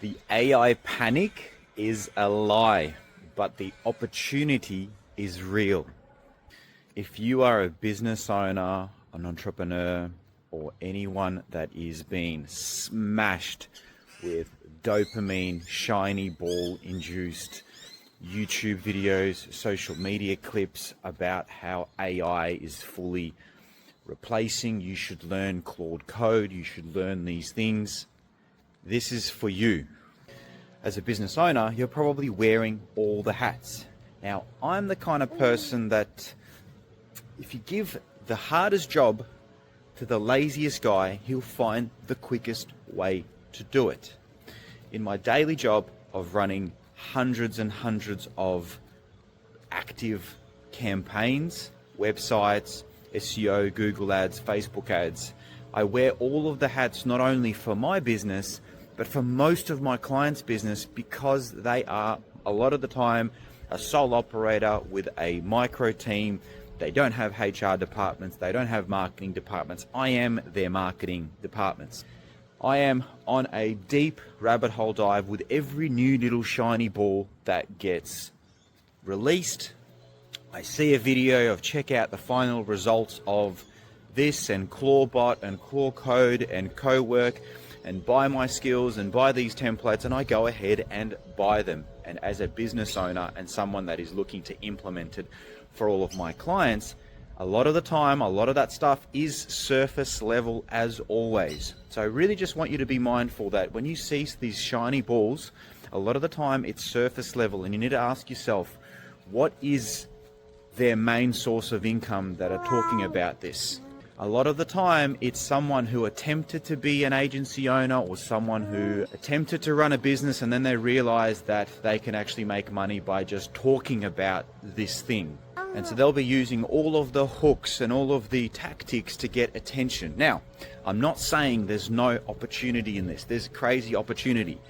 The AI panic is a lie, but the opportunity is real. If you are a business owner, an entrepreneur, or anyone that is being smashed with dopamine, shiny ball induced YouTube videos, social media clips about how AI is fully replacing, you should learn Claude code, you should learn these things. This is for you. As a business owner, you're probably wearing all the hats. Now, I'm the kind of person that if you give the hardest job to the laziest guy, he'll find the quickest way to do it. In my daily job of running hundreds and hundreds of active campaigns, websites, SEO, Google ads, Facebook ads, I wear all of the hats not only for my business, but for most of my clients' business, because they are a lot of the time a sole operator with a micro team. They don't have HR departments, they don't have marketing departments. I am their marketing departments. I am on a deep rabbit hole dive with every new little shiny ball that gets released. I see a video of check out the final results of this and Clawbot and Claw Code and co-work and buy my skills and buy these templates, and I go ahead and buy them. And as a business owner and someone that is looking to implement it for all of my clients, a lot of the time, a lot of that stuff is surface level as always. So I really just want you to be mindful that when you see these shiny balls, a lot of the time it's surface level, and you need to ask yourself, what is their main source of income that are talking about this? A lot of the time, it's someone who attempted to be an agency owner or someone who attempted to run a business, and then they realize that they can actually make money by just talking about this thing. And so they'll be using all of the hooks and all of the tactics to get attention. Now, I'm not saying there's no opportunity in this. There's crazy opportunity.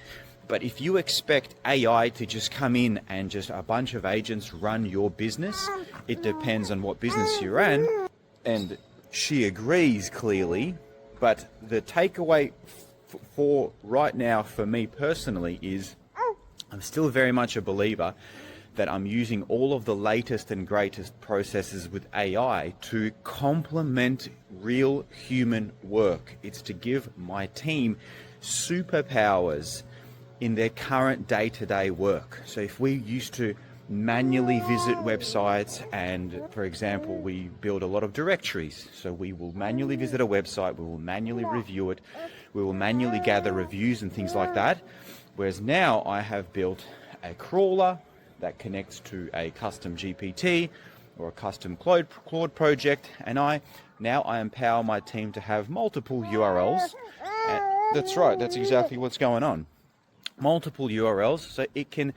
But if you expect AI to just come in and just a bunch of agents run your business, it depends on what business you're in. And she agrees clearly, but the takeaway for right now for me personally is I'm still very much a believer that I'm using all of the latest and greatest processes with AI to complement real human work. It's to give my team superpowers in their current day-to-day work. So if we used to manually visit websites and, for example, we build a lot of directories. So we will manually visit a website, we will manually review it, we will manually gather reviews and things like that. Whereas now I have built a crawler that connects to a custom GPT or a custom Claude project, and I empower my team to have multiple URLs. And that's right, that's exactly what's going on. Multiple URLs, so it can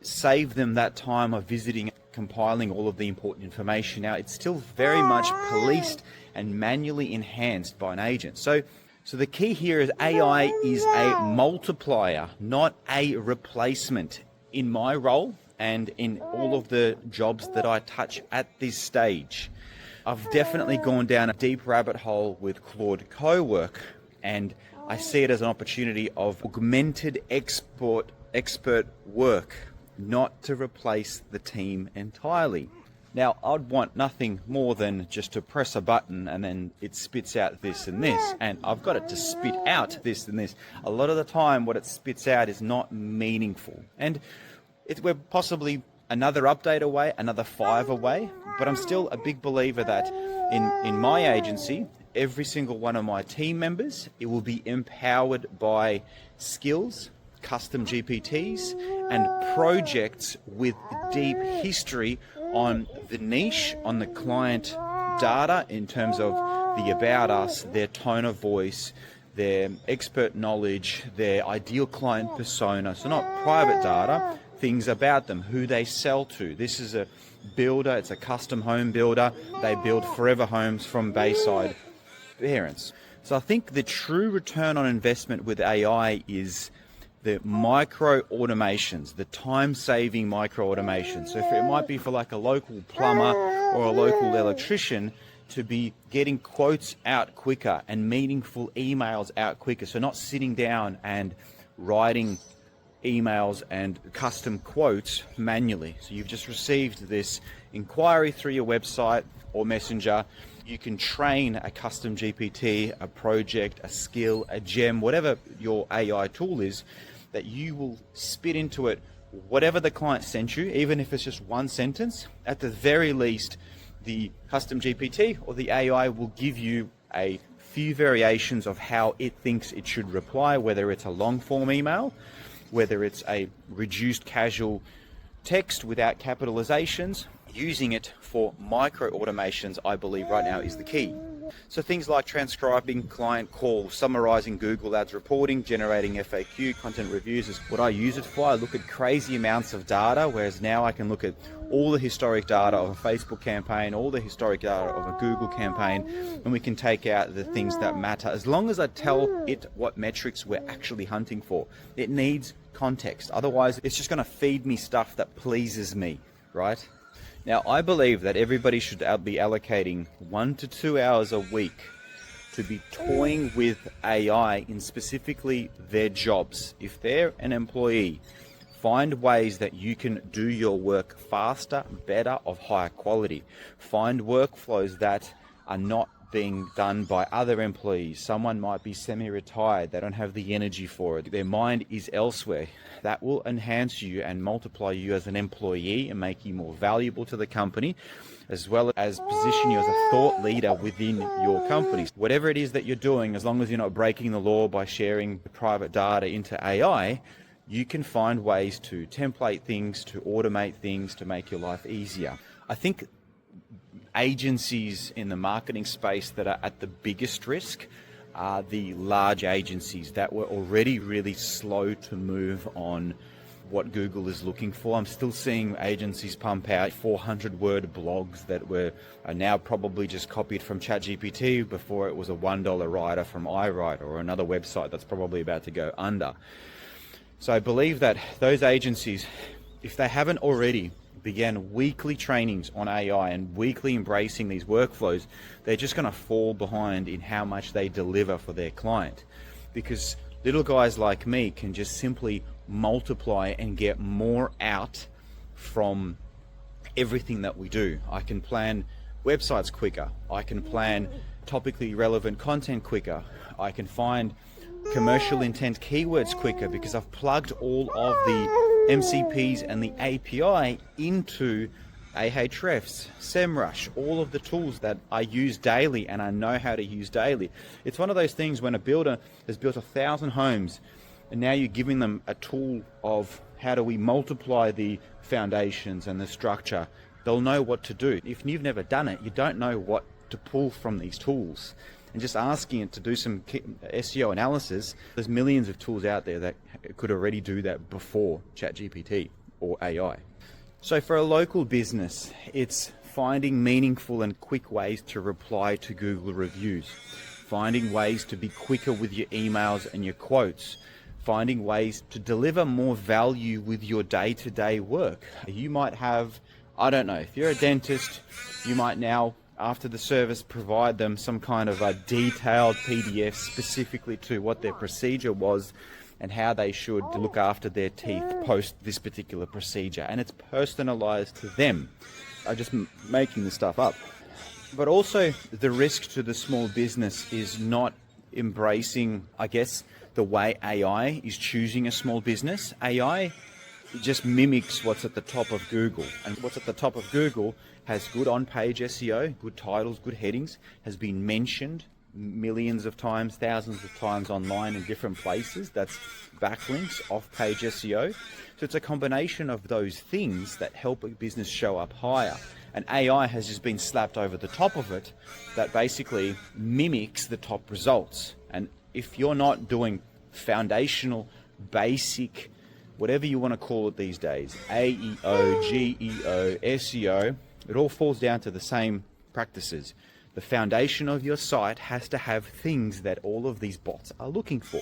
save them that time of visiting, compiling all of the important information. Now, it's still very much policed and manually enhanced by an agent. So the key here is AI is a multiplier, not a replacement. In my role and in all of the jobs that I touch at this stage, I've definitely gone down a deep rabbit hole with Claude co-work, and I see it as an opportunity of augmented expert work, not to replace the team entirely. Now, I'd want nothing more than just to press a button and then it spits out this and this, and I've got it to spit out this and this. A lot of the time, what it spits out is not meaningful. And we're possibly another update away, another 5 away, but I'm still a big believer that in my agency, every single one of my team members, it will be empowered by skills, custom GPTs, and projects with deep history on the niche, on the client data in terms of the about us, their tone of voice, their expert knowledge, their ideal client persona. So not private data, things about them, who they sell to. This is a builder, it's a custom home builder. They build forever homes from Bayside parents. So I think the true return on investment with AI is the micro automations, the time-saving micro automations. So if it might be for like a local plumber or a local electrician to be getting quotes out quicker and meaningful emails out quicker. So not sitting down and writing emails and custom quotes manually. So you've just received this inquiry through your website or messenger. You can train a custom GPT, a project, a skill, a gem, whatever your AI tool is, that you will spit into it whatever the client sent you, even if it's just one sentence. At the very least, the custom GPT or the AI will give you a few variations of how it thinks it should reply, whether it's a long form email, whether it's a reduced casual text without capitalizations. Using it for micro automations, I believe right now, is the key. So things like transcribing client calls, summarizing Google Ads reporting, generating FAQ, content reviews is what I use it for. I look at crazy amounts of data, whereas now I can look at all the historic data of a Facebook campaign, all the historic data of a Google campaign, and we can take out the things that matter. As long as I tell it what metrics we're actually hunting for, it needs context. Otherwise, it's just going to feed me stuff that pleases me, right? Now, I believe that everybody should be allocating 1 to 2 hours a week to be toying with AI in specifically their jobs. If they're an employee, find ways that you can do your work faster, better, of higher quality. Find workflows that are not being done by other employees. Someone might be semi-retired, they don't have the energy for it, their mind is elsewhere. That will enhance you and multiply you as an employee and make you more valuable to the company, as well as position you as a thought leader within your company. Whatever it is that you're doing, as long as you're not breaking the law by sharing private data into AI, you can find ways to template things, to automate things, to make your life easier. I think agencies in the marketing space that are at the biggest risk are the large agencies that were already really slow to move on what Google is looking for. I'm still seeing agencies pump out 400-word blogs that are now probably just copied from ChatGPT before it was a $1 writer from iWriter or another website that's probably about to go under. So I believe that those agencies, if they haven't already began weekly trainings on AI and weekly embracing these workflows, they're just going to fall behind in how much they deliver for their client. Because little guys like me can just simply multiply and get more out from everything that we do. I can plan websites quicker. I can plan topically relevant content quicker. I can find commercial intent keywords quicker because I've plugged all of the MCPs and the API into Ahrefs, SEMrush, all of the tools that I use daily and I know how to use daily. It's one of those things when a builder has built 1,000 homes and now you're giving them a tool of how do we multiply the foundations and the structure, they'll know what to do. If you've never done it, you don't know what to pull from these tools. And just asking it to do some SEO analysis, there's millions of tools out there that could already do that before ChatGPT or AI. So for a local business, it's finding meaningful and quick ways to reply to Google reviews, finding ways to be quicker with your emails and your quotes, finding ways to deliver more value with your day-to-day work. You might have, I don't know, if you're a dentist, you might now, after the service, provide them some kind of a detailed PDF specifically to what their procedure was and how they should look after their teeth post this particular procedure. And it's personalized to them. I'm just making this stuff up. But also the risk to the small business is not embracing, I guess, the way AI is choosing a small business. AI just mimics what's at the top of Google. And what's at the top of Google has good on-page SEO, good titles, good headings, has been mentioned millions of times, thousands of times online in different places. That's backlinks, off-page SEO. So it's a combination of those things that help a business show up higher. And AI has just been slapped over the top of it that basically mimics the top results. And if you're not doing foundational, basic, whatever you want to call it these days, AEO, GEO, SEO, it all falls down to the same practices. The foundation of your site has to have things that all of these bots are looking for.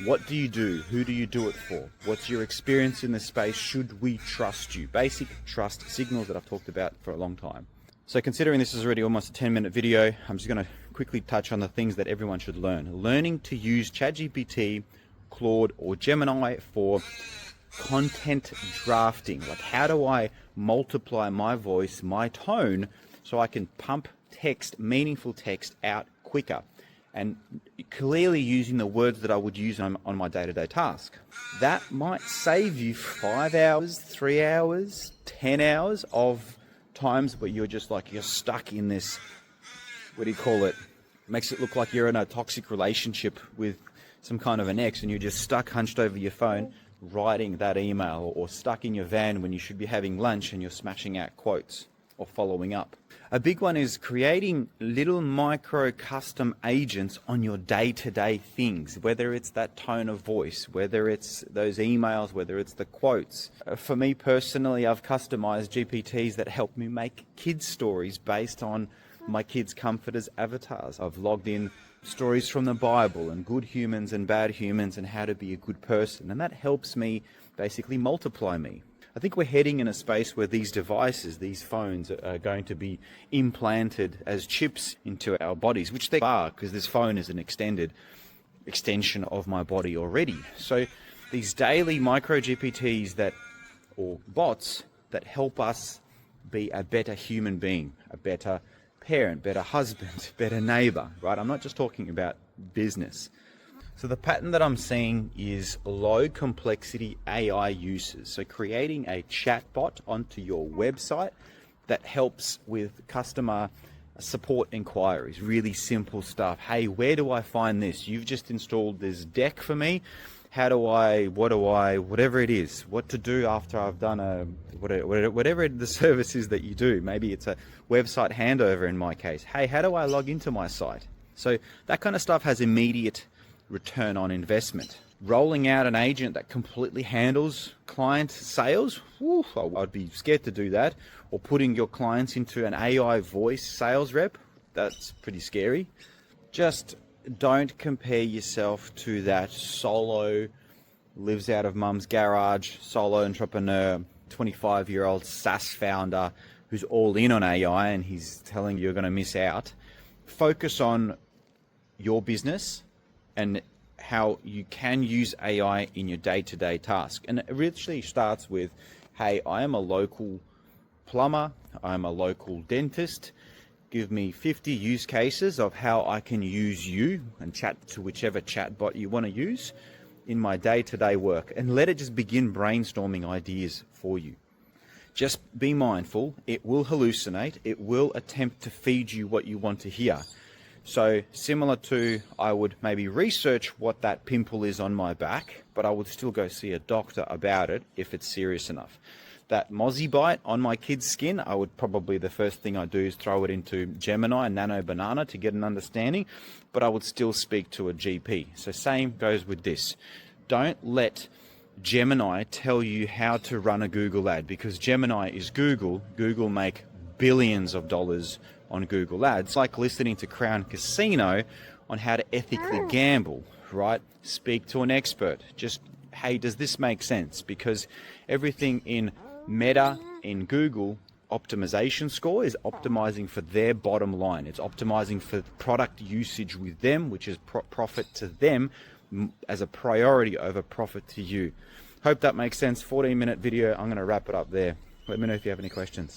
What do you do? Who do you do it for? What's your experience in the space? Should we trust you? Basic trust signals that I've talked about for a long time. So considering this is already almost a 10-minute video, I'm just going to quickly touch on the things that everyone should learn. Learning to use ChatGPT Claude or Gemini for content drafting. Like, how do I multiply my voice, my tone, so I can pump text, meaningful text out quicker, and clearly using the words that I would use on my day-to-day task. That might save you 5 hours, 3 hours, 10 hours of times where you're just like, you're stuck in this, what do you call it? Makes it look like you're in a toxic relationship with some kind of an ex, and you're just stuck hunched over your phone writing that email, or stuck in your van when you should be having lunch and you're smashing out quotes or following up. A big one is creating little micro custom agents on your day-to-day things, whether it's that tone of voice, whether it's those emails, whether it's the quotes. For me personally, I've customized GPTs that help me make kids stories based on my kids' comfort as avatars. I've logged in stories from the Bible and good humans and bad humans and how to be a good person, and that helps me basically multiply me. I think we're heading in a space where these devices, these phones, are going to be implanted as chips into our bodies, which they are, because this phone is an extension of my body already. So these daily micro GPTs or bots that help us be a better human being, a better parent, better husband, better neighbor, right? I'm not just talking about business. So the pattern that I'm seeing is low complexity AI uses. So creating a chatbot onto your website that helps with customer support inquiries, really simple stuff. Hey, where do I find this? You've just installed this deck for me. Whatever it is, what to do after I've done whatever the service is that you do. Maybe it's a website handover in my case. Hey, how do I log into my site? So that kind of stuff has immediate return on investment. Rolling out an agent that completely handles client sales, I'd be scared to do that. Or putting your clients into an AI voice sales rep, that's pretty scary. Just don't compare yourself to that solo, lives out of mum's garage, solo entrepreneur, 25-year-old SaaS founder who's all in on AI and he's telling you you're going to miss out. Focus on your business and how you can use AI in your day-to-day task. And it really starts with, hey, I am a local plumber, I'm a local dentist. Give me 50 use cases of how I can use you and chat to whichever chatbot you want to use in my day-to-day work, and let it just begin brainstorming ideas for you. Just be mindful, it will hallucinate, it will attempt to feed you what you want to hear. So similar to, I would maybe research what that pimple is on my back, but I would still go see a doctor about it if it's serious enough. That mozzie bite on my kid's skin, I would probably, the first thing I do is throw it into Gemini and Nano Banana to get an understanding, but I would still speak to a GP. So same goes with this. Don't let Gemini tell you how to run a Google ad, because Gemini is Google. Google make billions of dollars on Google ads. It's like listening to Crown Casino on how to ethically gamble, right? Speak to an expert. Just, hey, does this make sense? Because everything in Meta, in Google, optimization score is optimizing for their bottom line. It's optimizing for product usage with them, which is profit to them as a priority over profit to you. Hope that makes sense. 14-minute video. I'm going to wrap it up there. Let me know if you have any questions.